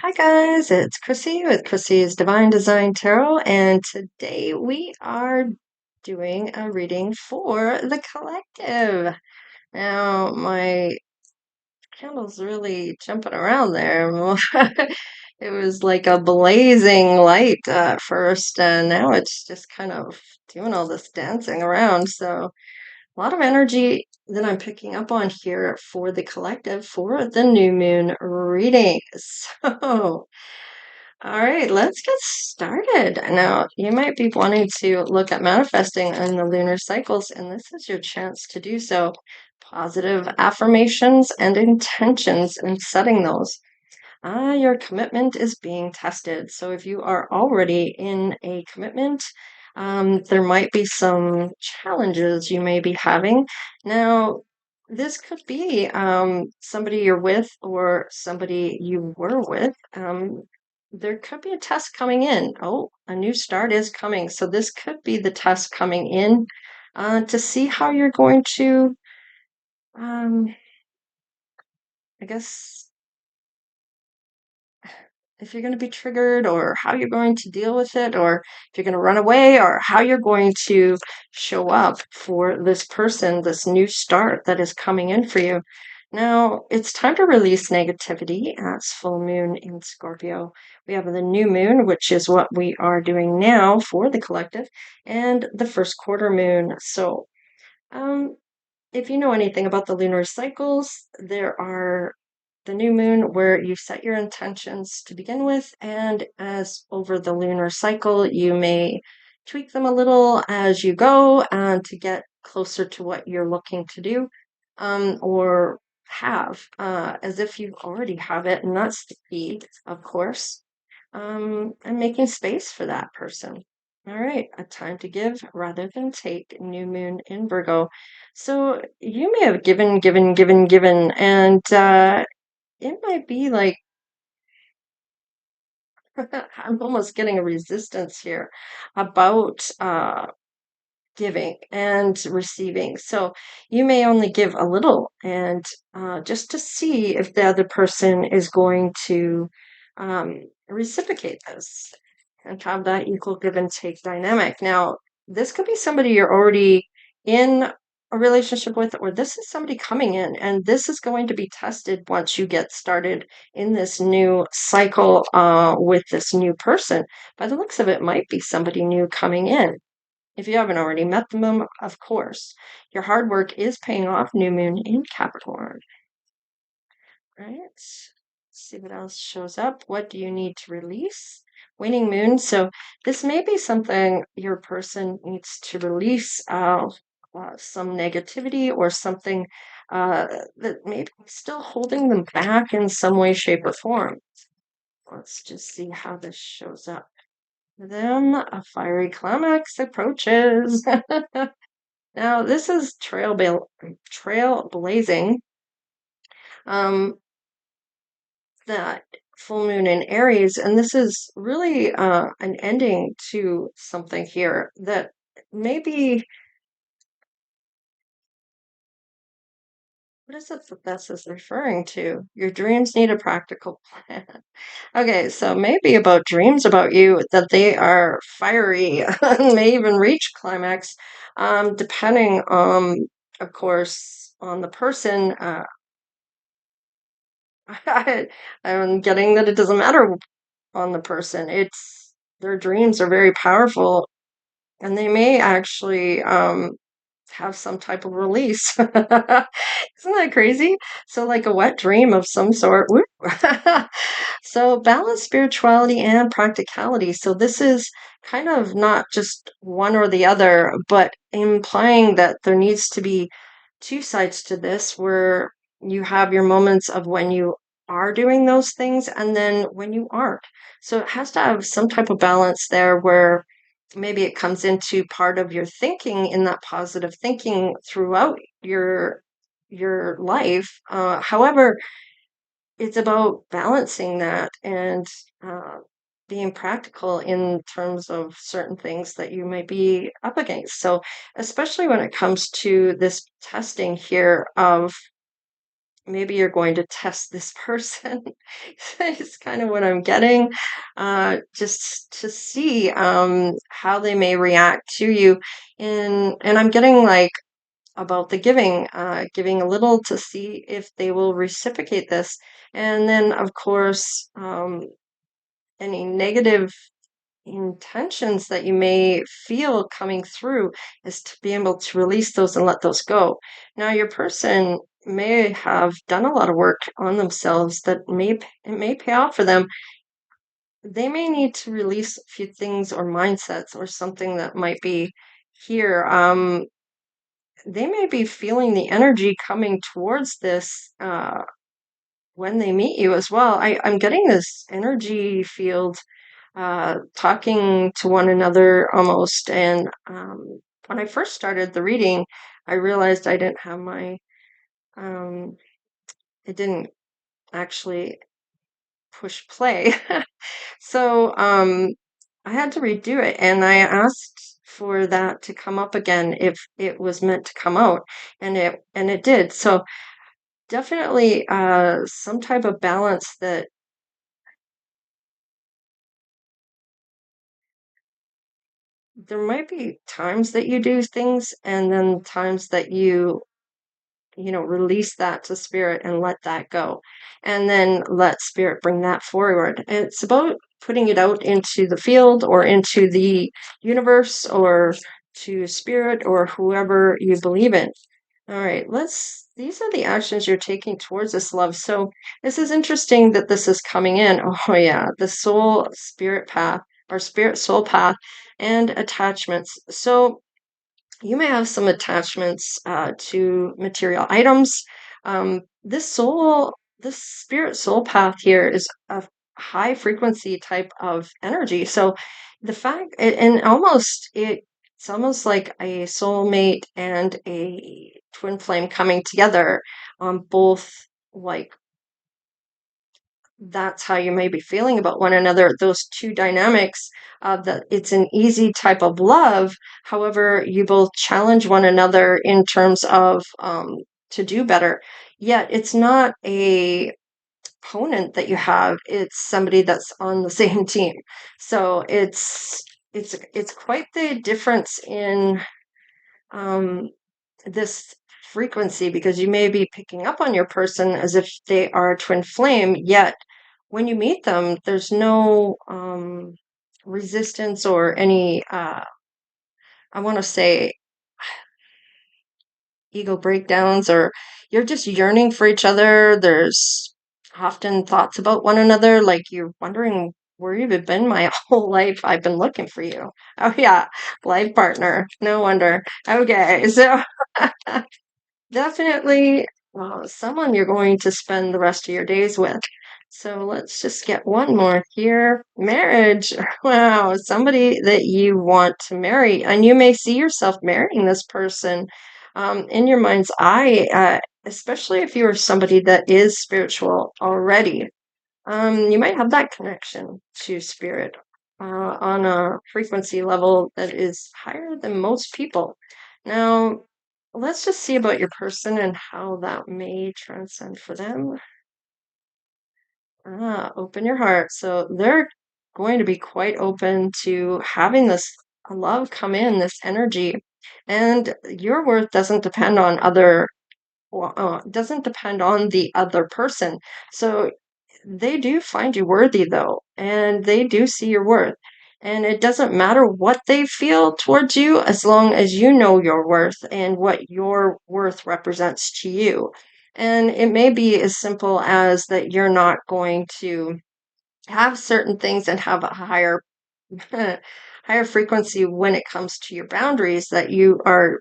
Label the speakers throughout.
Speaker 1: Hi guys, it's Chrissy with Chrissy's Divine Design Tarot, and today we are doing a reading for the collective. Now, my candle's really jumping around there. It was like a blazing light at first, and now it's just kind of doing all this dancing around. So, a lot of energy that I'm picking up on here for the collective for the new moon reading. So, all right, let's get started. Now, you might be wanting to look at manifesting in the lunar cycles, and this is your chance to do so. Positive affirmations and intentions and setting those. Your commitment is being tested. So, if you are already in a commitment, there might be some challenges you may be having. Now, this could be somebody you're with or somebody you were with. There could be a test coming in. Oh, a new start is coming. So, this could be the test coming in to see how you're going to, um, I guess, if you're going to be triggered or how you're going to deal with it or if you're going to run away or how you're going to show up for this person, this new start that is coming in for you. Now, it's time to release negativity as full moon in Scorpio. We have the new moon, which is what we are doing now for the collective, and the first quarter moon. So, um, if you know anything about the lunar cycles, there are the new moon where you set your intentions to begin with, and as over the lunar cycle, you may tweak them a little as you go to get closer to what you're looking to do or have, as if you already have it, and that's the key, of course, and making space for that person. All right, a time to give rather than take, new moon in Virgo. So you may have given, and it might be like I'm almost getting a resistance here about giving and receiving. So you may only give a little, and just to see if the other person is going to reciprocate this and have that equal give and take dynamic. Now, this could be somebody you're already in a relationship with, or this is somebody coming in, and this is going to be tested once you get started in this new cycle with this new person. By the looks of it, might be somebody new coming in. If you haven't already met them, of course. Your hard work is paying off, new moon in Capricorn. Right? Let's see what else shows up. What do you need to release? Waning moon. So this may be something your person needs to release some negativity or something that may be still holding them back in some way, shape, or form. Let's just see how this shows up. Then a fiery climax approaches. Now, this is trailblazing. That full moon in Aries, and this is really an ending to something here that maybe what is it that this is referring to? Your dreams need a practical plan. Okay, so maybe about dreams about you that they are fiery and may even reach climax, depending of course, on the person. I'm getting that it doesn't matter on the person. It's their dreams are very powerful and they may actually have some type of release. Isn't that crazy? So, like a wet dream of some sort. Woo. So, balance spirituality and practicality. So, this is kind of not just one or the other, but implying that there needs to be two sides to this where you have your moments of when you are doing those things and then when you aren't. So, it has to have some type of balance there where maybe it comes into part of your thinking in that positive thinking throughout your life. However, it's about balancing that and uh, being practical in terms of certain things that you might be up against. So, especially when it comes to this testing here of maybe you're going to test this person. It's kind of what I'm getting, just to see how they may react to you. And I'm getting like about the giving, giving a little to see if they will reciprocate this. And then, of course, any negative intentions that you may feel coming through is to be able to release those and let those go. Now, your person may have done a lot of work on themselves that it may pay off for them. They may need to release a few things or mindsets or something that might be here. They may be feeling the energy coming towards this when they meet you as well. I'm getting this energy field talking to one another almost. And when I first started the reading, I realized I didn't have um, it didn't actually push play. So I had to redo it, and I asked for that to come up again if it was meant to come out, and it did. So definitely some type of balance that there might be times that you do things and then times that you release that to spirit and let that go. And then let spirit bring that forward. And it's about putting it out into the field or into the universe or to spirit or whoever you believe in. All right, these are the actions you're taking towards this love. So this is interesting that this is coming in. Oh, yeah, the soul spirit path or spirit soul path and attachments. So you may have some attachments to material items. This spirit soul path here is a high frequency type of energy. So and it's almost like a soulmate and a twin flame coming together on both, like that's how you may be feeling about one another. Those two dynamics that it's an easy type of love. However, you both challenge one another in terms of to do better. Yet it's not a opponent that you have. It's somebody that's on the same team. So it's quite the difference in um, this frequency, because you may be picking up on your person as if they are a twin flame, yet when you meet them, there's no resistance or any, I want to say, ego breakdowns, or you're just yearning for each other. There's often thoughts about one another, like you're wondering where you've been my whole life. I've been looking for you. Oh, yeah, life partner. No wonder. Okay, so. Definitely someone you're going to spend the rest of your days with. So let's just get one more here. Marriage. Wow, somebody that you want to marry. And you may see yourself marrying this person in your mind's eye, especially if you are somebody that is spiritual already. You might have that connection to spirit on a frequency level that is higher than most people. Now, let's just see about your person and how that may transcend for them. Open your heart. So they're going to be quite open to having this love come in, this energy. And your worth doesn't depend on the other person. So they do find you worthy, though, and they do see your worth. And it doesn't matter what they feel towards you as long as you know your worth and what your worth represents to you. And it may be as simple as that you're not going to have certain things and have a higher higher frequency when it comes to your boundaries, that you are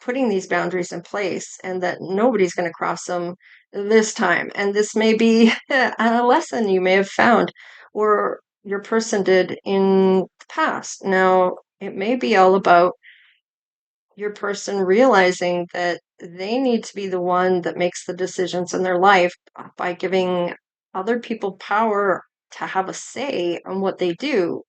Speaker 1: putting these boundaries in place and that nobody's going to cross them this time. And this may be a lesson you may have found or your person did in the past. Now, it may be all about your person realizing that they need to be the one that makes the decisions in their life by giving other people power to have a say on what they do.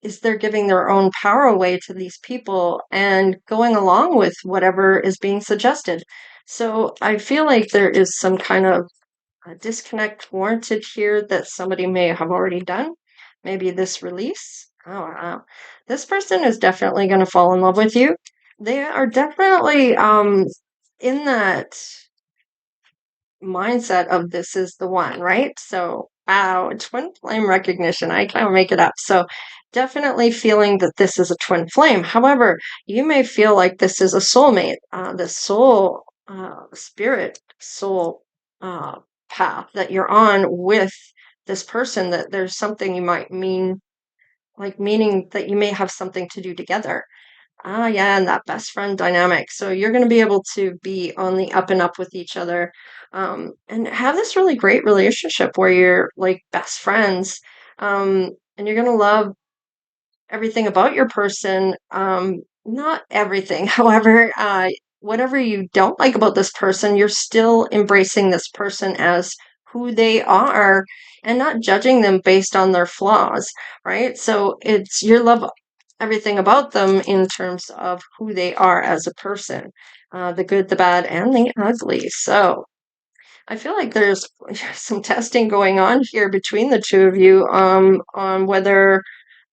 Speaker 1: Is they're giving their own power away to these people and going along with whatever is being suggested. So I feel like there is some kind of a disconnect warranted here that somebody may have already done. Maybe this release. Oh, wow. This person is definitely going to fall in love with you. They are definitely in that mindset of this is the one, right? So, wow, twin flame recognition. I can't make it up. So, definitely feeling that this is a twin flame. However, you may feel like this is a soulmate, the soul, spirit, soul path that you're on with this person, that there's something you might mean, like meaning that you may have something to do together. Ah, yeah, and that best friend dynamic. So you're going to be able to be on the up and up with each other, and have this really great relationship where you're like best friends, and you're going to love everything about your person. Not everything, however, whatever you don't like about this person, you're still embracing this person as who they are and not judging them based on their flaws, right? So it's your love everything about them in terms of who they are as a person, the good, the bad, and the ugly. So I feel like there's some testing going on here between the two of you, on whether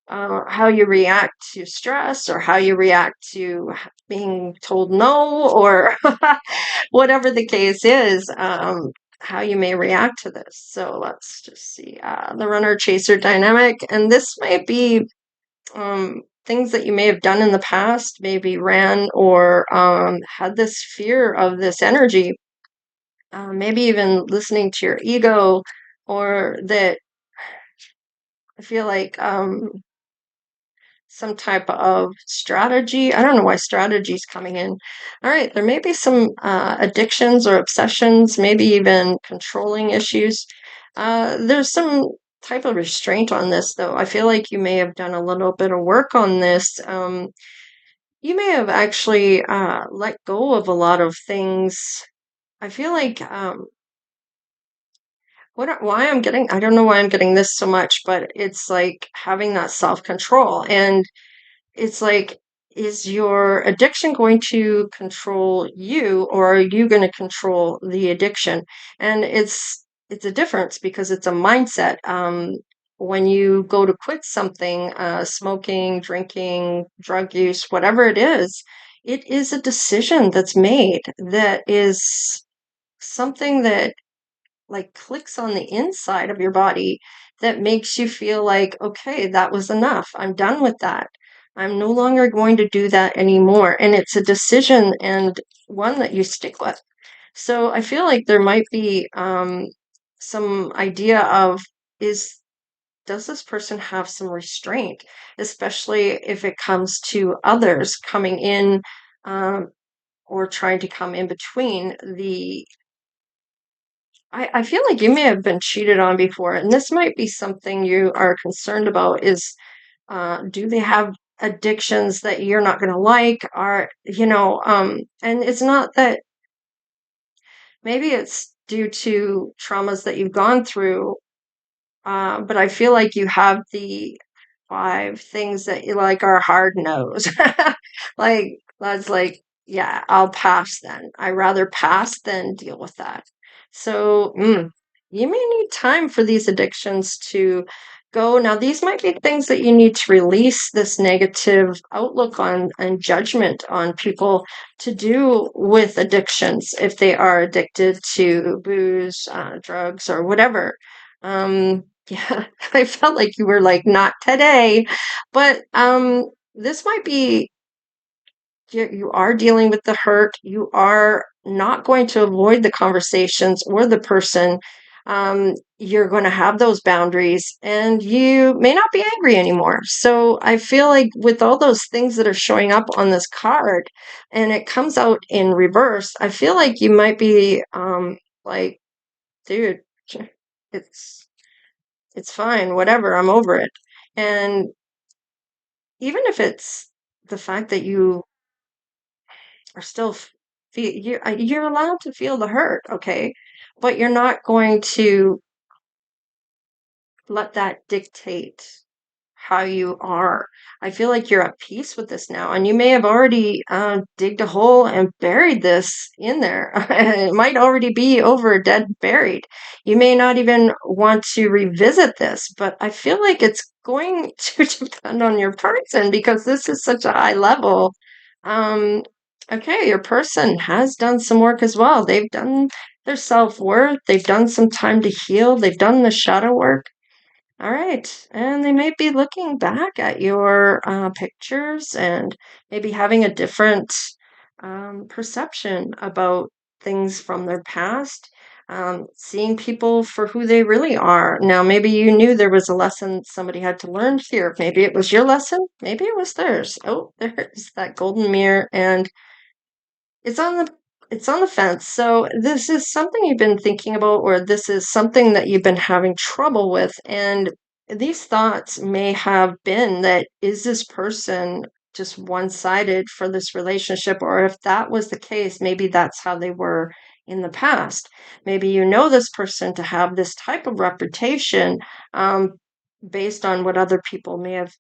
Speaker 1: how you react to stress or how you react to being told no, or whatever the case is, how you may react to this. So let's just see, the runner chaser dynamic. And this might be things that you may have done in the past, maybe ran or had this fear of this energy, maybe even listening to your ego, or that I feel like some type of strategy. I don't know why strategy is coming in. All right, there may be some addictions or obsessions, maybe even controlling issues. There's some type of restraint on this, though. I feel like you may have done a little bit of work on this. You may have actually let go of a lot of things. I feel like why I'm getting, I don't know why I'm getting this so much, but it's like having that self control. And it's like, is your addiction going to control you, or are you going to control the addiction? And it's a difference because it's a mindset. When you go to quit something, smoking, drinking, drug use, whatever it is a decision that's made, that is something that like clicks on the inside of your body, that makes you feel like, okay, that was enough. I'm done with that. I'm no longer going to do that anymore. And it's a decision, and one that you stick with. So I feel like there might be some idea of, is does this person have some restraint, especially if it comes to others coming in, um, or trying to come in between the I feel like you may have been cheated on before, and this might be something you are concerned about is, do they have addictions that you're not going to like? Are, and it's not that, maybe it's due to traumas that you've gone through, but I feel like you have the 5 things that you like are hard no's. Like, that's like, yeah, I'll pass then. I rather pass than deal with that. So, you may need time for these addictions to go. Now, these might be things that you need to release this negative outlook on and judgment on people to do with addictions if they are addicted to booze, drugs, or whatever. Yeah, I felt like you were like, not today. But this might be, you are dealing with the hurt. You are not going to avoid the conversations or the person. You're going to have those boundaries, and you may not be angry anymore. So I feel like with all those things that are showing up on this card, and it comes out in reverse, I feel like you might be like, dude, it's it's fine, whatever, I'm over it. And even if it's the fact that you are still feel, you're allowed to feel the hurt, okay? But you're not going to let that dictate how you are. I feel like you're at peace with this now, and you may have already digged a hole and buried this in there. It might already be over, dead, buried. You may not even want to revisit this, but I feel like it's going to depend on your person because this is such a high level. Um, okay, your person has done some work as well. They've done their self-worth, they've done some time to heal, they've done the shadow work. All right. And they may be looking back at your pictures and maybe having a different perception about things from their past, seeing people for who they really are. Now, maybe you knew there was a lesson somebody had to learn here. Maybe it was your lesson, maybe it was theirs. Oh, there's that golden mirror. And it's on the it's on the fence. So this is something you've been thinking about, or this is something that you've been having trouble with. And these thoughts may have been that, is this person just one-sided for this relationship? Or if that was the case, maybe that's how they were in the past. Maybe you know this person to have this type of reputation based on what other people may have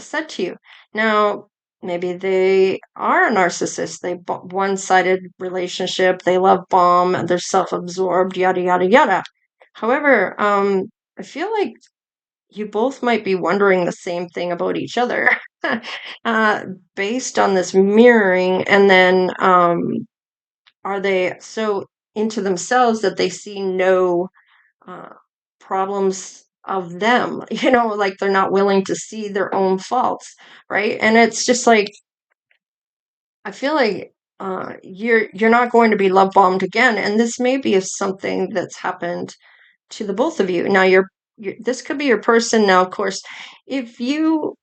Speaker 1: said to you. Now, maybe they are a narcissist. They one-sided relationship. They love bomb. They're self-absorbed. Yada yada yada. However, I feel like you both might be wondering the same thing about each other, uh, based on this mirroring. And then, are they so into themselves that they see no uh, problems of them? Like they're not willing to see their own faults, right? And it's just like I feel like you're not going to be love bombed again, and this may be something that's happened to the both of you. Now, this could be your person. Now, of course, if you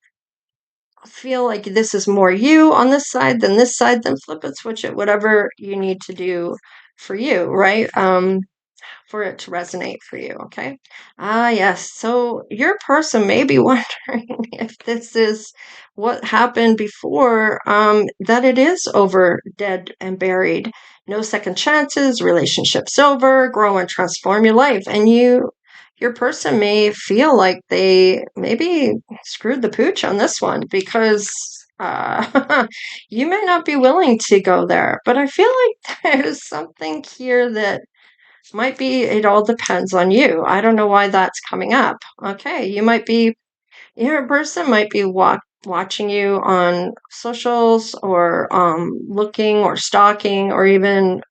Speaker 1: feel like this is more you on this side than this side, then flip it, switch it, whatever you need to do for you, right? For it to resonate for you, okay? Ah, yes. So your person may be wondering if this is what happened before, that it is over, dead and buried. No second chances, relationships over, grow and transform your life. And your person may feel like they maybe screwed the pooch on this one because you may not be willing to go there. But I feel like there's something here that might be, it all depends on you. I don't know why that's coming up. Okay, your person might be watching you on socials, or looking or stalking, or even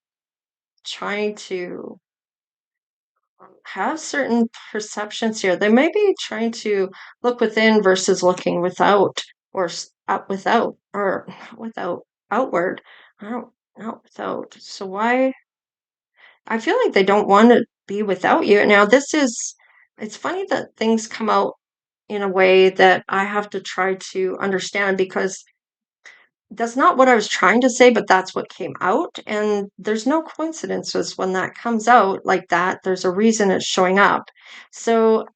Speaker 1: trying to have certain perceptions here. They may be trying to look within versus looking without, or out without, or without outward. I don't Not without. So why? I feel like they don't want to be without you. Now, it's funny that things come out in a way that I have to try to understand, because that's not what I was trying to say, but that's what came out. And there's no coincidences when that comes out like that. There's a reason it's showing up. So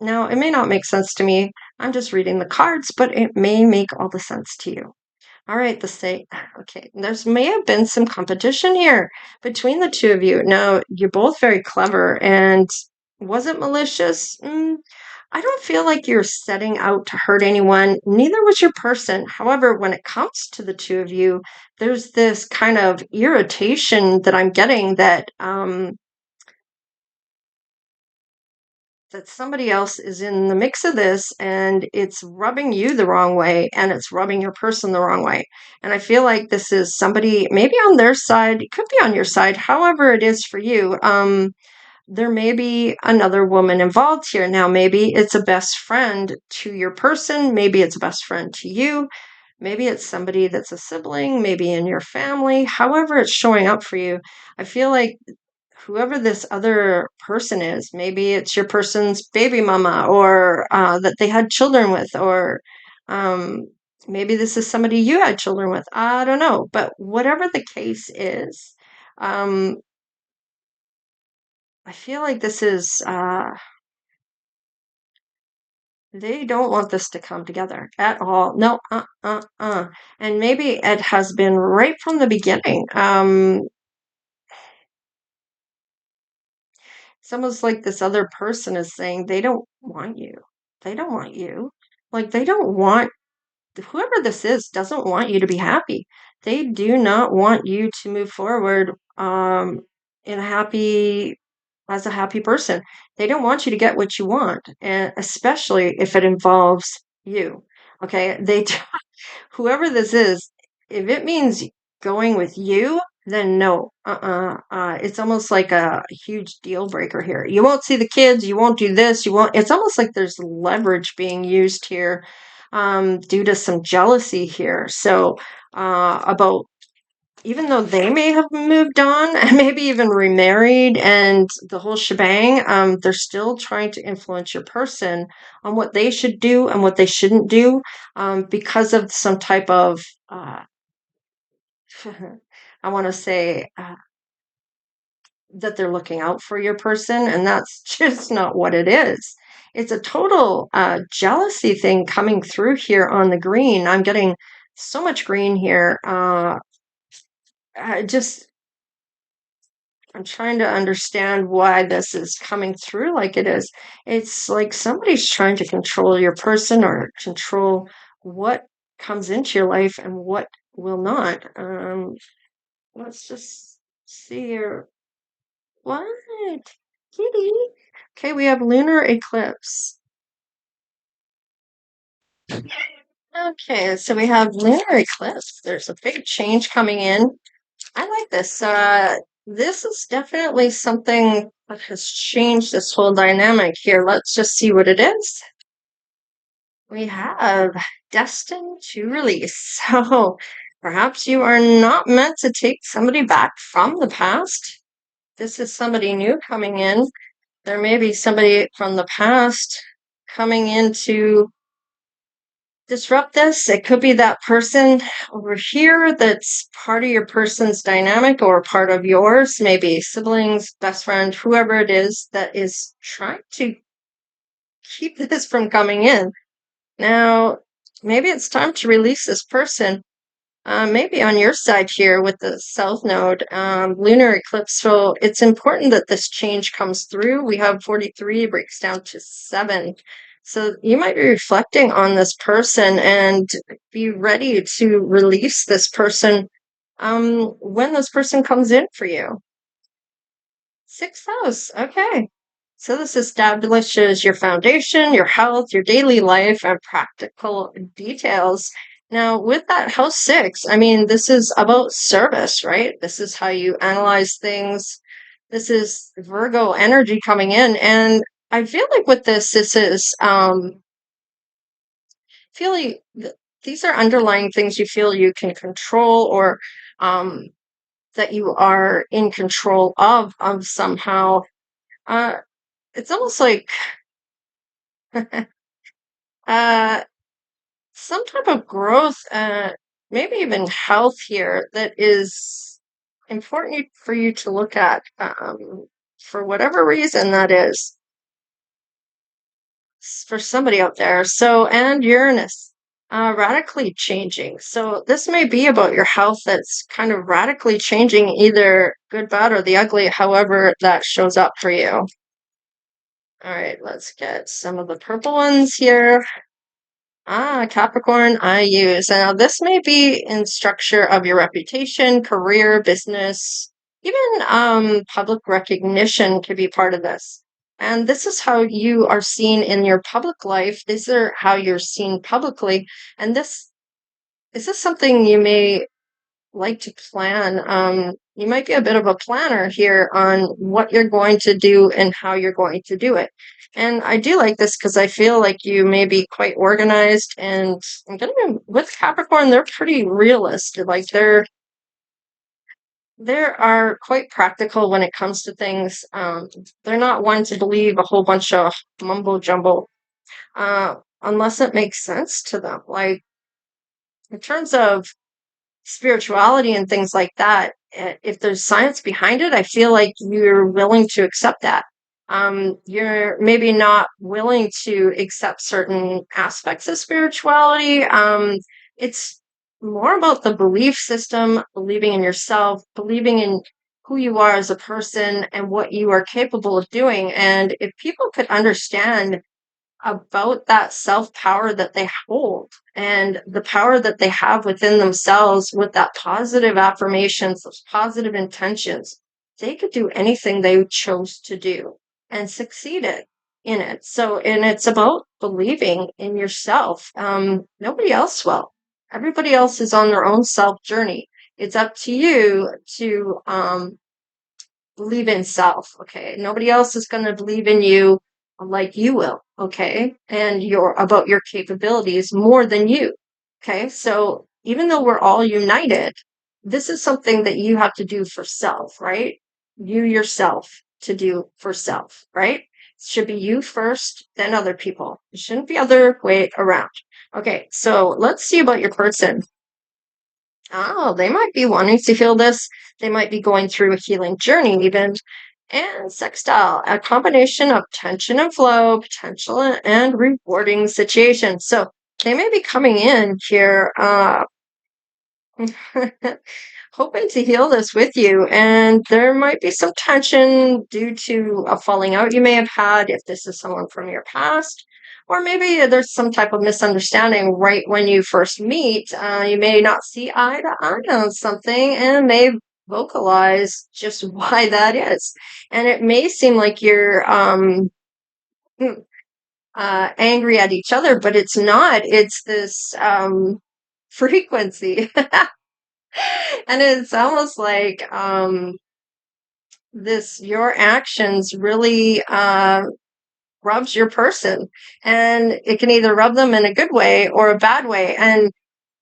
Speaker 1: now it may not make sense to me. I'm just reading the cards, but it may make all the sense to you. All right, okay, there's may have been some competition here between the two of you. Now, you're both very clever, and was it malicious? I don't feel like you're setting out to hurt anyone. Neither was your person. However, when it comes to the two of you, there's this kind of irritation that I'm getting, that somebody else is in the mix of this, and it's rubbing you the wrong way, and it's rubbing your person the wrong way. And I feel like this is somebody maybe on their side, it could be on your side, however it is for you. There may be another woman involved here. Now, maybe it's a best friend to your person, maybe it's a best friend to you, maybe it's somebody that's a sibling, maybe in your family. However it's showing up for you, I feel like whoever this other person is, maybe it's your person's baby mama, or that they had children with, or um, maybe this is somebody you had children with. I don't know. But whatever the case is, um, I feel like this is, they don't want this to come together at all. No, And maybe it has been right from the beginning. It's almost like this other person is saying they don't want you. They don't want you. Like they don't want, whoever this is doesn't want you to be happy. They do not want you to move forward in a happy, as a happy person. They don't want you to get what you want, and especially if it involves you. Okay, whoever this is, if it means going with you, then no. It's almost like a huge deal breaker here. You won't see the kids, you won't do this, you won't. It's almost like there's leverage being used here due to some jealousy here. So, about, even though they may have moved on and maybe even remarried and the whole shebang, they're still trying to influence your person on what they should do and what they shouldn't do, because of some type of, I want to say, that they're looking out for your person, and that's just not what it is. It's a total jealousy thing coming through here on the green. I'm getting so much green here. I just I'm trying to understand why this is coming through like it is. It's like somebody's trying to control your person or control what comes into your life and what will not. Let's just see here. What? Kitty? Okay, we have lunar eclipse. Okay, so we have lunar eclipse. There's a big change coming in. I like this. This is definitely something that has changed this whole dynamic here. Let's just see what it is. We have destined to release. So perhaps you are not meant to take somebody back from the past. This is somebody new coming in. There may be somebody from the past coming in to disrupt this. It could be that person over here that's part of your person's dynamic or part of yours, maybe siblings, best friend, whoever it is that is trying to keep this from coming in. Now, maybe it's time to release this person. Maybe on your side here with the South Node, lunar eclipse. So it's important that this change comes through. We have 43 breaks down to 7. So you might be reflecting on this person and be ready to release this person when this person comes in for you. 6th house. Okay. So this establishes your foundation, your health, your daily life, and practical details. Now, with that house 6, I mean, this is about service, right? This is how you analyze things. This is Virgo energy coming in. And I feel like with this is feeling these are underlying things you feel you can control, or um, that you are in control of somehow. Uh, it's almost like uh, some type of growth, maybe even health here that is important for you to look at, for whatever reason that is, for somebody out there. So, and Uranus, radically changing. So this may be about your health that's kind of radically changing, either good, bad, or the ugly, however that shows up for you. All right, let's get some of the purple ones here. Capricorn, I use. Now, this may be in structure of your reputation, career, business, even public recognition could be part of this. And this is how you are seen in your public life. These are how you're seen publicly. And this is this something you may like to plan. You might be a bit of a planner here on what you're going to do and how you're going to do it. And I do like this because I feel like you may be quite organized, and I'm gonna be with Capricorn, they're pretty realistic. Like they are quite practical when it comes to things. They're not one to believe a whole bunch of mumbo jumbo, unless it makes sense to them. Like in terms of spirituality and things like that, if there's science behind it, I feel like you're willing to accept that. You're maybe not willing to accept certain aspects of spirituality. It's more about the belief system, believing in yourself, believing in who you are as a person and what you are capable of doing. And if people could understand about that self-power that they hold and the power that they have within themselves with that positive affirmations, those positive intentions. They could do anything they chose to do and succeeded in it. So, and it's about believing in yourself. Nobody else will. Everybody else is on their own self journey. It's up to you to believe in self. Okay. Nobody else is going to believe in you like you will. Okay. And about your capabilities more than you. Okay. So even though we're all united, this is something that you have to do for self, right? You yourself to do for self, right? It should be you first, then other people. It shouldn't be other way around. Okay. So let's see about your person. Oh, they might be wanting to heal this. They might be going through a healing journey, even. And sextile, a combination of tension and flow, potential and rewarding situations. So they may be coming in here hoping to heal this with you. And there might be some tension due to a falling out you may have had if this is someone from your past. Or maybe there's some type of misunderstanding right when you first meet. You may not see eye to eye on something and may vocalize just why that is. And it may seem like you're angry at each other, but it's not. It's this frequency. And it's almost like this your actions really rubs your person, and it can either rub them in a good way or a bad way, and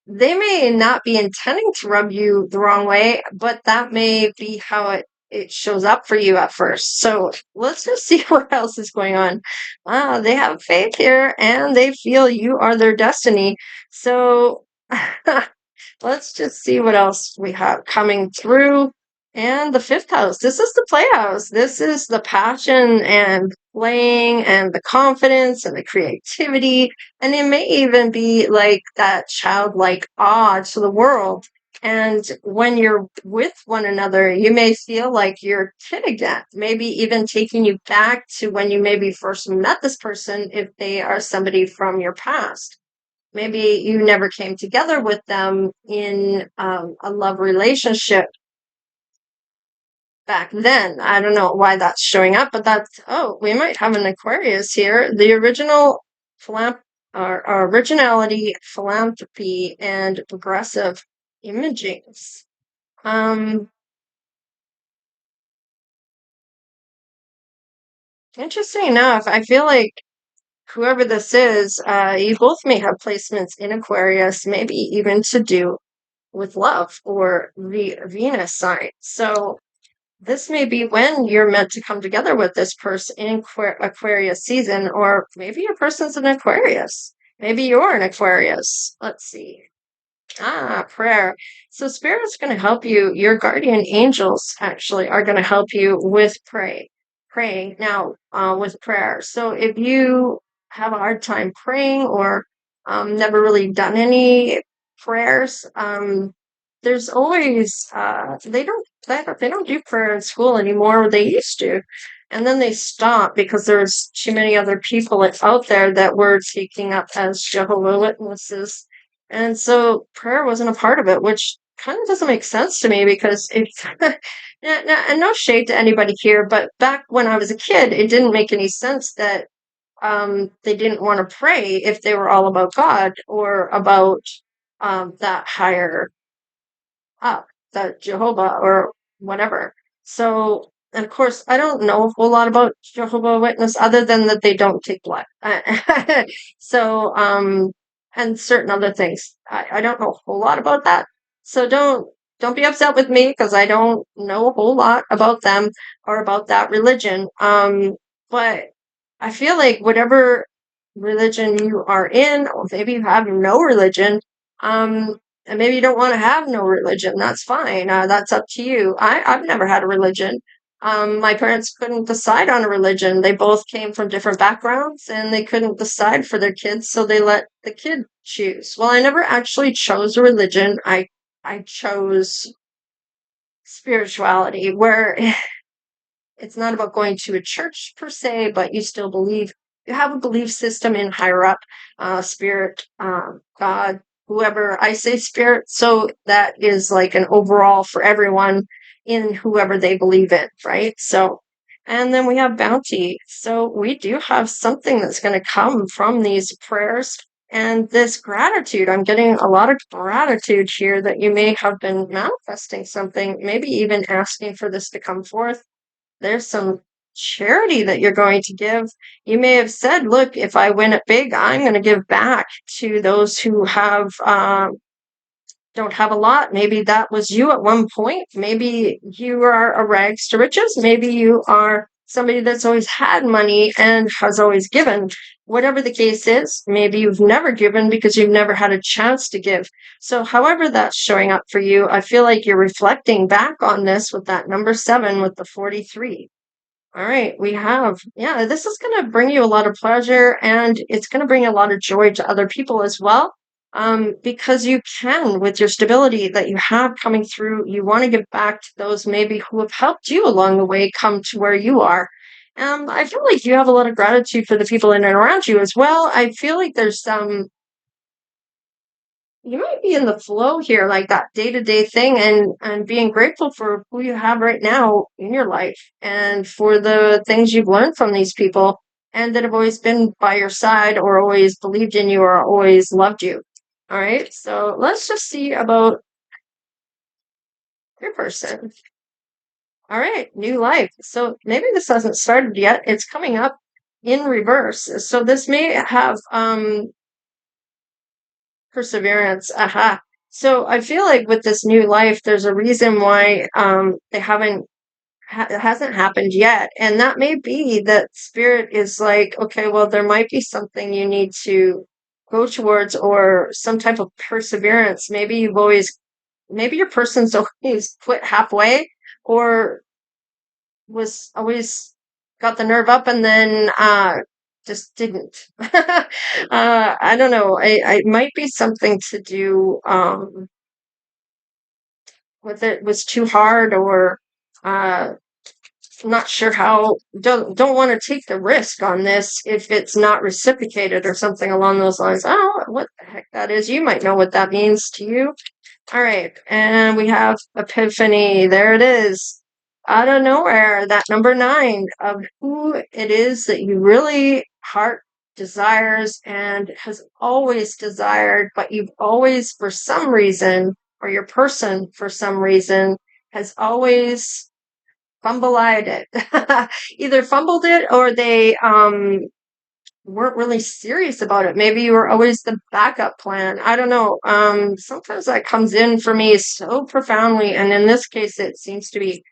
Speaker 1: they may not be intending to rub you the wrong way, but that may be how it shows up for you at first. So let's just see what else is going on. They have faith here and they feel you are their destiny. So let's just see what else we have coming through. And the fifth house, this is the playhouse. This is the passion and playing and the confidence and the creativity. And it may even be like that childlike awe to the world. And when you're with one another, you may feel like you're a kid again, maybe even taking you back to when you maybe first met this person if they are somebody from your past. Maybe you never came together with them in a love relationship back then. I don't know why that's showing up, but we might have an Aquarius here. The original originality, philanthropy, and progressive imagings. Interesting enough, I feel like whoever this is, you both may have placements in Aquarius, maybe even to do with love or the Venus sign. So this may be when you're meant to come together with this person in Aquarius season, or maybe your person's an Aquarius. Maybe you're an Aquarius. Let's see. Prayer. So Spirit's going to help you. Your guardian angels actually are going to help you with praying now with prayer. So if you have a hard time praying or never really done any prayers, there's always they don't do prayer in school anymore. They used to, and then they stopped because there's too many other people out there that were taking up as Jehovah Witnesses, and so prayer wasn't a part of it, which kind of doesn't make sense to me because it's and no shade to anybody here, but back when I was a kid, it didn't make any sense that they didn't want to pray if they were all about God or about that higher up, the Jehovah or whatever. So, and of course, I don't know a whole lot about Jehovah Witness other than that they don't take blood. So, and certain other things. I don't know a whole lot about that. So don't be upset with me because I don't know a whole lot about them or about that religion. But I feel like whatever religion you are in, or maybe you have no religion, and maybe you don't want to have no religion. That's fine. That's up to you. I've never had a religion. My parents couldn't decide on a religion. They both came from different backgrounds and they couldn't decide for their kids, so they let the kid choose. Well, I never actually chose a religion. I chose spirituality, where it's not about going to a church per se, but you still believe you have a belief system in higher up, spirit, God, whoever. I say spirit, so that is like an overall for everyone in whoever they believe in, right? So, and then we have bounty. So we do have something that's going to come from these prayers and this gratitude. I'm getting a lot of gratitude here that you may have been manifesting something, maybe even asking for this to come forth. There's some charity that you're going to give. You may have said, look, if I win it big, I'm going to give back to those who have don't have a lot. Maybe that was you at one point. Maybe you are a rags to riches. Maybe you are somebody that's always had money and has always given. Whatever the case is, maybe you've never given because you've never had a chance to give. So however that's showing up for you, I feel like you're reflecting back on this with that number 7 with the 43. All right, we have, yeah, this is going to bring you a lot of pleasure and it's going to bring a lot of joy to other people as well. Because you can, with your stability that you have coming through, you want to give back to those maybe who have helped you along the way come to where you are. I feel like you have a lot of gratitude for the people in and around you as well. I feel like there's some you might be in the flow here, like that day-to-day thing, and being grateful for who you have right now in your life and for the things you've learned from these people and that have always been by your side or always believed in you or always loved you. All right, so let's just see about your person. All right, new life. So maybe this hasn't started yet. It's coming up in reverse. So this may have perseverance. Aha. So I feel like with this new life, there's a reason why they haven't it hasn't happened yet, and that may be that spirit is like, okay, well, there might be something you need to go towards, or some type of perseverance. Maybe your person's always quit halfway, or was always got the nerve up and then just didn't. I don't know. I might be something to do with it was too hard, or uh not sure how, don't want to take the risk on this if it's not reciprocated or something along those lines. I don't know what the heck that is. You might know what that means to you. All right, and we have Epiphany. There it is. Out of nowhere, that number 9 of who it is that you really heart desires and has always desired, but you've always, for some reason, or your person, for some reason, has always fumbleized it. Either fumbled it or they weren't really serious about it. Maybe you were always the backup plan. I don't know. Sometimes that comes in for me so profoundly, and in this case, it seems to be.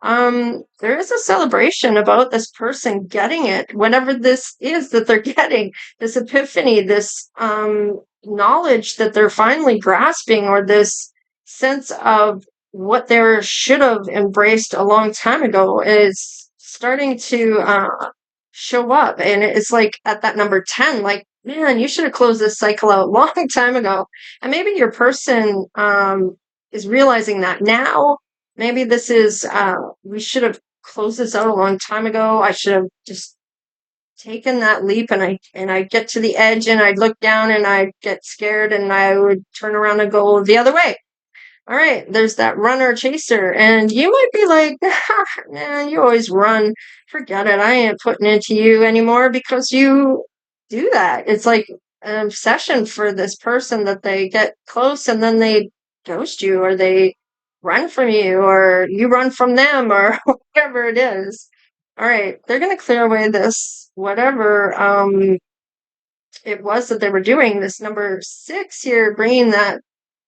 Speaker 1: There is a celebration about this person getting it, whatever this is that they're getting, this epiphany, this knowledge that they're finally grasping, or this sense of what they should have embraced a long time ago is starting to show up. And it's like at that number 10, like, man, you should have closed this cycle out a long time ago. And maybe your person is realizing that now. Maybe this is, we should have closed this out a long time ago. I should have just taken that leap, and I get to the edge and I'd look down and I'd get scared and I would turn around and go the other way. All right, there's that runner chaser, and you might be like, man, you always run. Forget it. I ain't putting into you anymore because you do that. It's like an obsession for this person that they get close and then they ghost you, or they run from you, or you run from them, or whatever it is. All right, they're going to clear away this, whatever it was that they were doing. This number 6 here, bringing that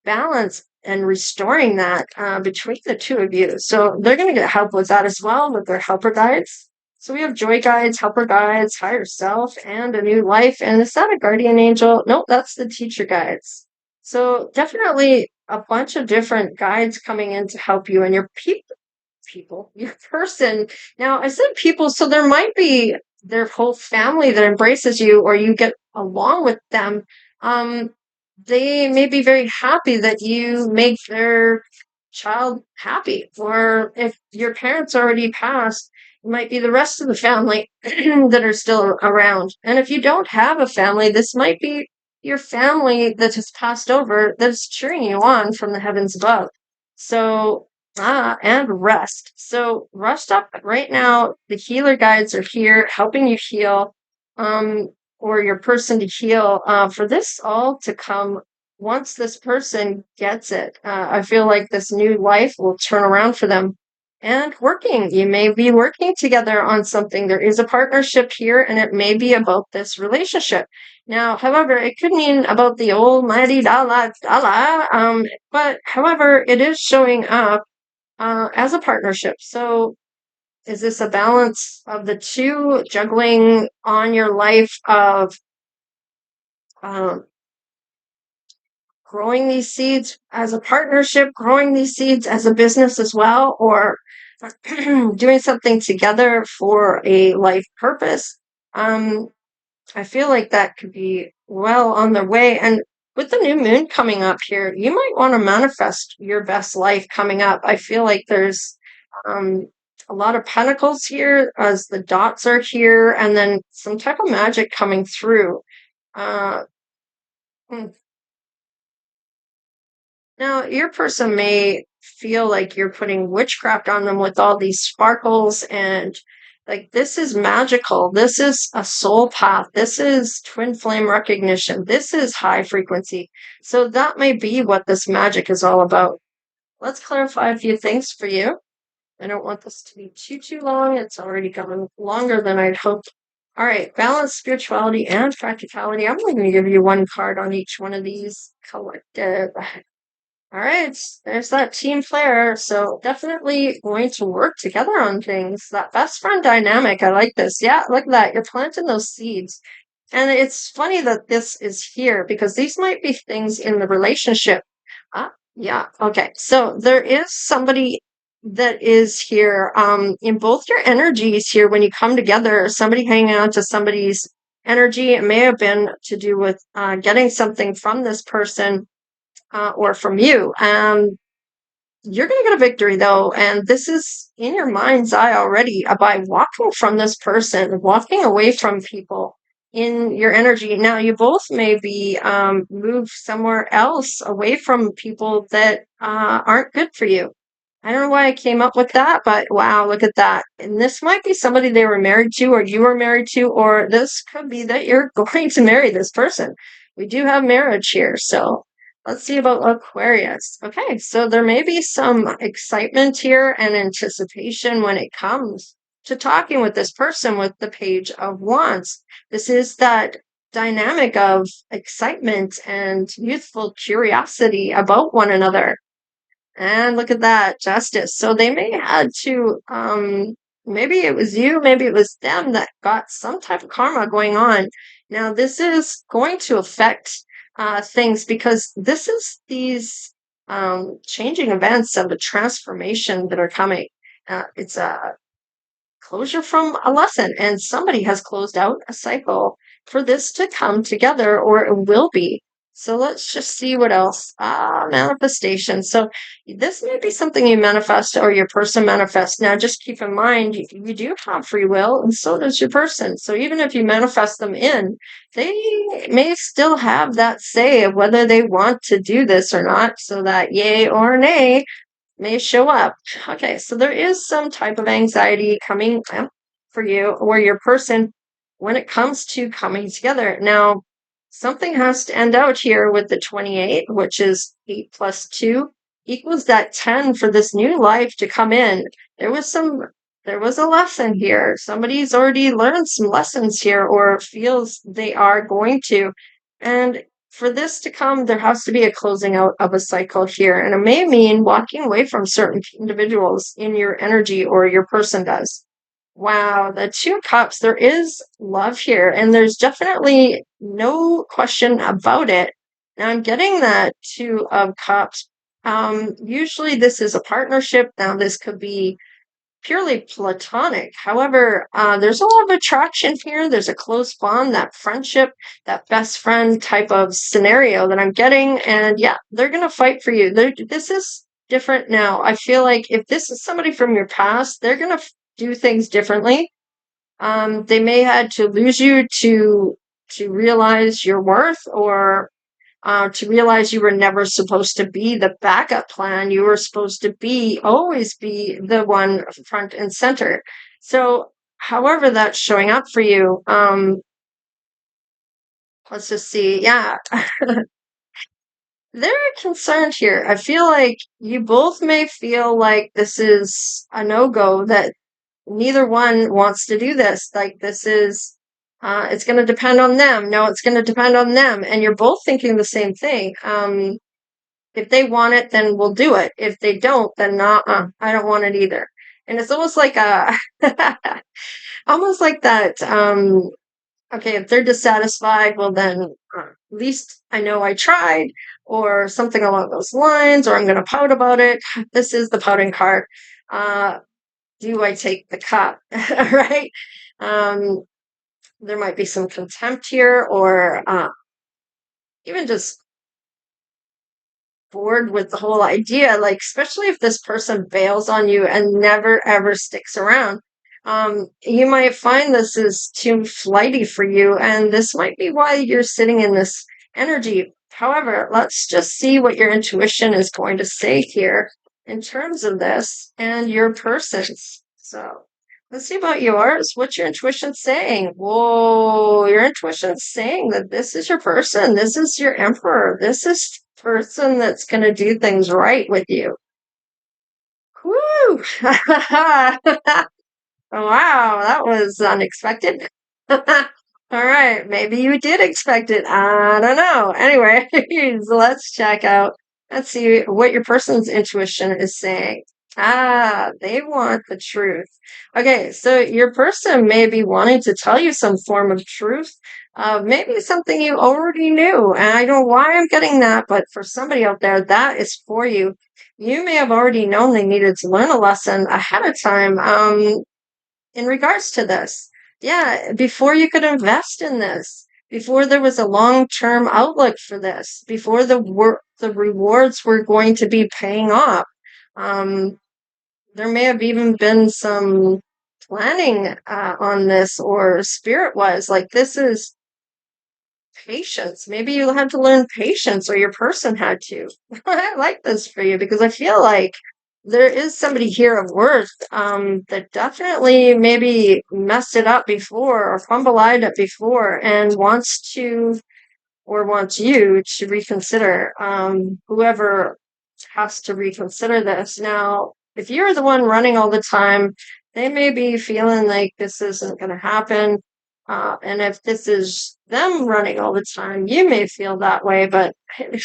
Speaker 1: balance and restoring that between the two of you. So they're going to get help with that as well, with their helper guides. So we have joy guides, helper guides, higher self, and a new life. And is that a guardian angel? Nope, that's the teacher guides. So definitely a bunch of different guides coming in to help you, and your your person. Now, I said people, so there might be their whole family that embraces you, or you get along with them. Um, they may be very happy that you make their child happy, or if your parents already passed, might be the rest of the family that are still around. And if you don't have a family, this might be your family that has passed over that's cheering you on from the heavens above. So, and rest. So, rest up right now. The healer guides are here helping you heal, or your person to heal, for this all to come once this person gets it. I feel like this new life will turn around for them and working. You may be working together on something. There is a partnership here, and it may be about this relationship. Now, however, it could mean about the almighty dollar, dollar. But however, it is showing up as a partnership. So, is this a balance of the two juggling on your life of um, growing these seeds as a partnership, growing these seeds as a business as well, or doing something together for a life purpose? Um, I feel like that could be well on their way. And with the new moon coming up here, you might want to manifest your best life coming up. I feel like there's um, a lot of pentacles here as the dots are here, and then some type of magic coming through. Uh, hmm, Now, your person may feel like you're putting witchcraft on them with all these sparkles and like this is magical. This is a soul path. This is twin flame recognition. This is high frequency. So that may be what this magic is all about. Let's clarify a few things for you. I don't want this to be too long. It's already gone longer than I'd hoped. All right, balance, spirituality, and practicality. I'm going to give you one card on each one of these. Collective. All right, there's that team player. So definitely going to work together on things. That best friend dynamic. I like this. Yeah, look at that. You're planting those seeds. And it's funny that this is here because these might be things in the relationship. Yeah. Okay. So there is somebody that is here in both your energies here when you come together, somebody hanging on to somebody's energy. It may have been to do with getting something from this person or from you. You're going to get a victory though. And this is in your mind's eye already by walking from this person, walking away from people in your energy. Now, you both may be moved somewhere else away from people that aren't good for you. I don't know why I came up with that, but wow, look at that. And this might be somebody they were married to, or you were married to, or this could be that you're going to marry this person. We do have marriage here. So let's see about Aquarius. Okay, so there may be some excitement here and anticipation when it comes to talking with this person with the Page of Wands. This is that dynamic of excitement and youthful curiosity about one another. And look at that, justice. So they may had to, maybe it was you, maybe it was them that got some type of karma going on. Now, this is going to affect things because this is these changing events of a transformation that are coming. It's a closure from a lesson, and somebody has closed out a cycle for this to come together, or it will be. So let's just see what else. Manifestation. So this may be something you manifest or your person manifests. Now, just keep in mind, you do have free will, and so does your person. So even if you manifest them in, they may still have that say of whether they want to do this or not. So that yay or nay may show up. Okay, so there is some type of anxiety coming for you or your person when it comes to coming together. Now, something has to end out here with the 28, which is 8 plus 2 equals that 10 for this new life to come in. There was a lesson here. Somebody's already learned some lessons here or feels they are going to. And for this to come, there has to be a closing out of a cycle here. And it may mean walking away from certain individuals in your energy or your person does. Wow, the 2 cups, there is love here, and there's definitely no question about it. Now I'm getting that 2 of cups. Usually this is a partnership. Now this could be purely platonic. However, there's a lot of attraction here. There's a close bond, that friendship, that best friend type of scenario that I'm getting. And yeah, they're going to fight for you. This is different now. I feel like if this is somebody from your past, they're going to do things differently. They may had to lose you to realize your worth, or to realize you were never supposed to be the backup plan. You were supposed to always be the one front and center. So, however that's showing up for you, let's just see. Yeah, they're concerned here. I feel like you both may feel like this is a no-go, that neither one wants to do this. Like, this is, it's going to depend on them. No, it's going to depend on them. And you're both thinking the same thing. If they want it, then we'll do it. If they don't, then not. I don't want it either. And it's almost like almost like that. Okay, if they're dissatisfied, well then, at least I know I tried, or something along those lines, or I'm going to pout about it. This is the pouting card. Do I take the cup? Right? Um, there might be some contempt here, or even just bored with the whole idea, like, especially if this person bails on you and never ever sticks around. You might find this is too flighty for you, and this might be why you're sitting in this energy. However, let's just see what your intuition is going to say here in terms of this and your person's. So let's see about yours. What's your intuition saying? Whoa, your intuition's saying that this is your person. This is your emperor. This is the person that's going to do things right with you. Woo! Wow, that was unexpected. All right, maybe you did expect it. I don't know. Anyway, let's check out. Let's see what your person's intuition is saying. They want the truth. Okay, so your person may be wanting to tell you some form of truth, maybe something you already knew. And I don't know why I'm getting that, but for somebody out there, that is for you. You may have already known they needed to learn a lesson ahead of time. In regards to this. Yeah, before you could invest in this, before there was a long-term outlook for this, before the rewards were going to be paying off. Um, there may have even been some planning on this, or spirit was like, this is patience. Maybe you had to learn patience, or your person had to. I like this for you because I feel like there is somebody here of worth, that definitely maybe messed it up before, or fumbleized it before, and wants to, or wants you to reconsider. Whoever has to reconsider this. Now, if you're the one running all the time, they may be feeling like this isn't going to happen. And if this is them running all the time, you may feel that way. But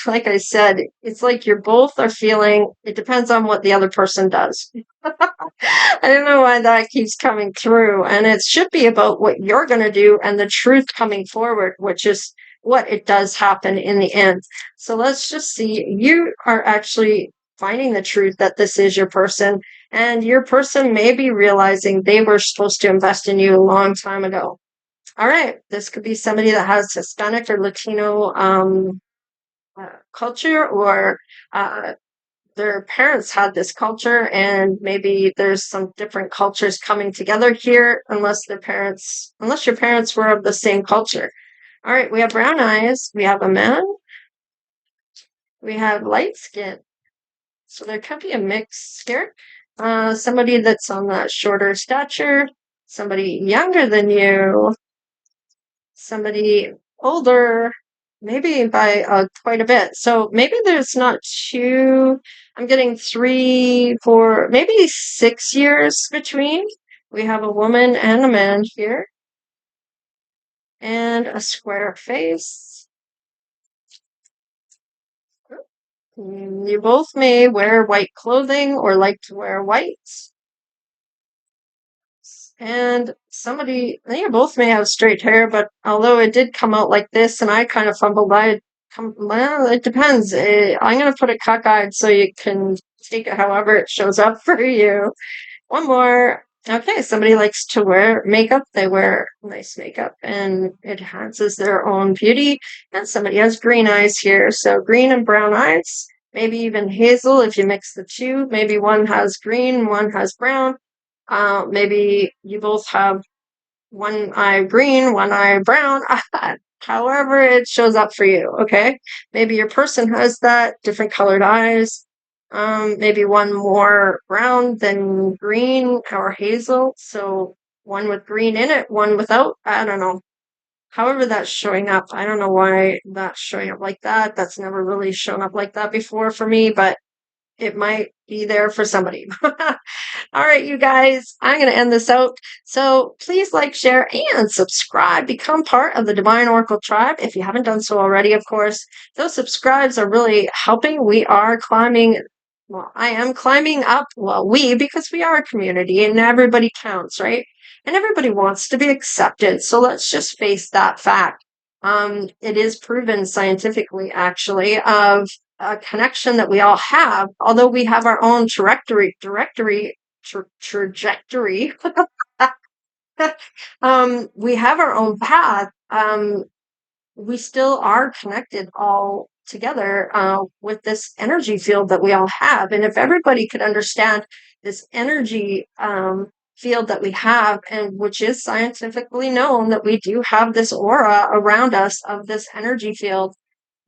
Speaker 1: like I said, it's like you're both are feeling, it depends on what the other person does. I don't know why that keeps coming through. And it should be about what you're going to do and the truth coming forward, which is what it does happen in the end. So let's just see. You are actually finding the truth that this is your person, and your person may be realizing they were supposed to invest in you a long time ago. All right, this could be somebody that has Hispanic or Latino culture, or their parents had this culture, and maybe there's some different cultures coming together here, unless your parents were of the same culture. All right, we have brown eyes, we have a man, we have light skin. So there could be a mix here. Somebody that's on that shorter stature, somebody younger than you, somebody older, maybe by quite a bit. So maybe there's not two, I'm getting 3, 4, maybe 6 years between. We have a woman and a man here, and a square face. You both may wear white clothing or like to wear white. And you both may have straight hair, but although it did come out like this and I kind of fumbled by well, it depends. I'm going to put it cockeyed so you can take it however it shows up for you. One more. Okay, somebody likes to wear makeup. They wear nice makeup and it enhances their own beauty. And somebody has green eyes here. So green and brown eyes, maybe even hazel if you mix the two. Maybe one has green, one has brown. Maybe you both have one eye green, one eye brown, however it shows up for you, okay? Maybe your person has that, different colored eyes, maybe one more brown than green or hazel, so one with green in it, one without, I don't know. However that's showing up, I don't know why that's showing up like that. That's never really shown up like that before for me, but it might be there for somebody. All right, you guys, I'm going to end this out. So please like, share, and subscribe. Become part of the Divine Oracle tribe if you haven't done so already, of course. Those subscribes are really helping. We are climbing. Well, I am climbing up. Well, because we are a community and everybody counts, right? And everybody wants to be accepted. So let's just face that fact. It is proven scientifically, actually, of a connection that we all have, although we have our own trajectory. We have our own path. We still are connected all together with this energy field that we all have. And if everybody could understand this energy field that we have, and which is scientifically known that we do have this aura around us of this energy field,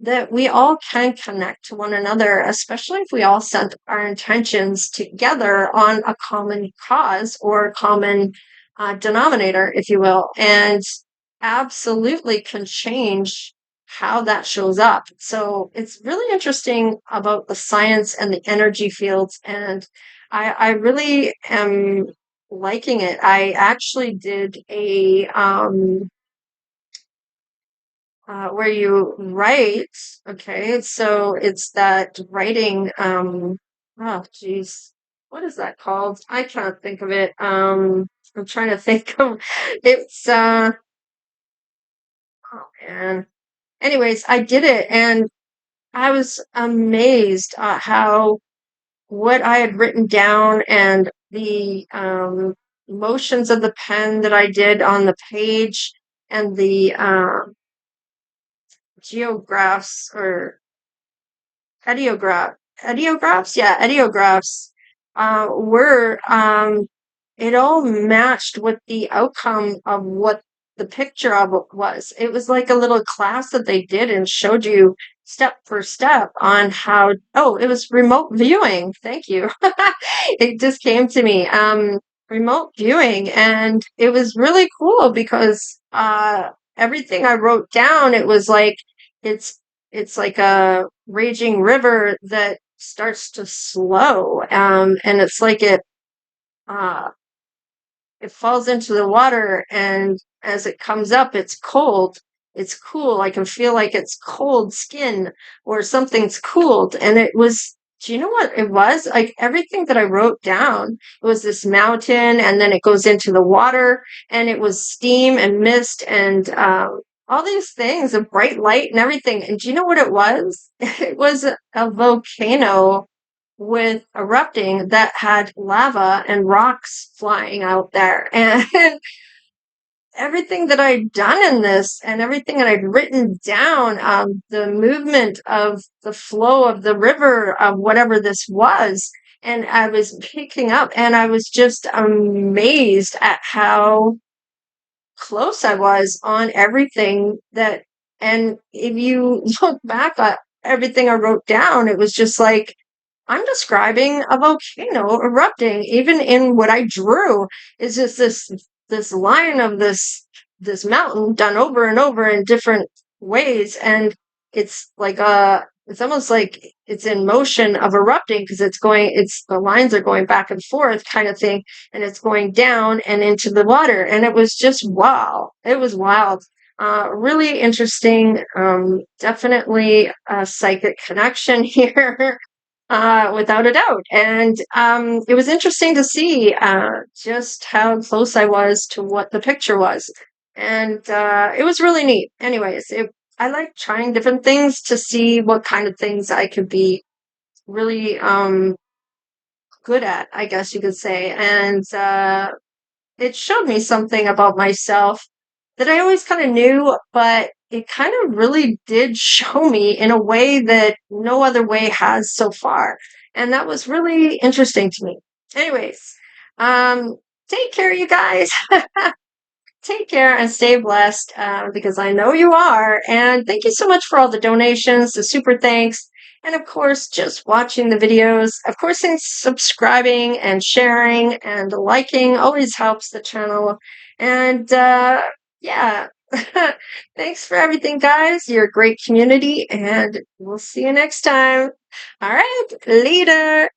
Speaker 1: that we all can connect to one another, especially if we all set our intentions together on a common cause or common denominator, if you will, and absolutely can change how that shows up. So it's really interesting about the science and the energy fields, and I really am liking it. I actually did a where you write. Okay, so it's that writing. Oh, geez, what is that called? I can't think of it. I'm trying to think of. It's oh man. Anyways, I did it, and I was amazed at how what I had written down and the motions of the pen that I did on the page and the geographs or ideographs were it all matched with the outcome of what the picture of it was. It was like a little class that they did and showed you step for step on how. Oh, it was remote viewing. Thank you. It just came to me. Remote viewing, and it was really cool because everything I wrote down, it was like it's it's like a raging river that starts to slow, and it's like uh, it falls into the water, and as it comes up, it's cold. It's cool. I can feel like it's cold skin or something's cooled. And it was, do you know what it was? Like everything that I wrote down, it was this mountain, and then it goes into the water, and it was steam and mist and all these things, a bright light and everything. And do you know what it was? It was a volcano with erupting that had lava and rocks flying out there. And everything that I'd done in this and everything that I'd written down, the movement of the flow of the river of whatever this was, and I was picking up, and I was just amazed at how close I was on everything that, and if you look back at everything I wrote down, it was just like, I'm describing a volcano erupting. Even in what I drew is just this line of this mountain done over and over in different ways, and it's like it's almost like it's in motion of erupting because it's the lines are going back and forth kind of thing, and it's going down and into the water, and it was just wow. It was wild. Really interesting. Definitely a psychic connection here. Without a doubt. And it was interesting to see just how close I was to what the picture was. And it was really neat. Anyways, I like trying different things to see what kind of things I could be really good at, I guess you could say. And it showed me something about myself that I always kind of knew, but it kind of really did show me in a way that no other way has so far. And that was really interesting to me. Anyways, Take care, you guys. Take care and stay blessed because I know you are. And thank you so much for all the donations, the super thanks, and of course, just watching the videos. Of course, and subscribing and sharing and liking always helps the channel. And yeah, thanks for everything, guys. You're a great community, and we'll see you next time. All right, later.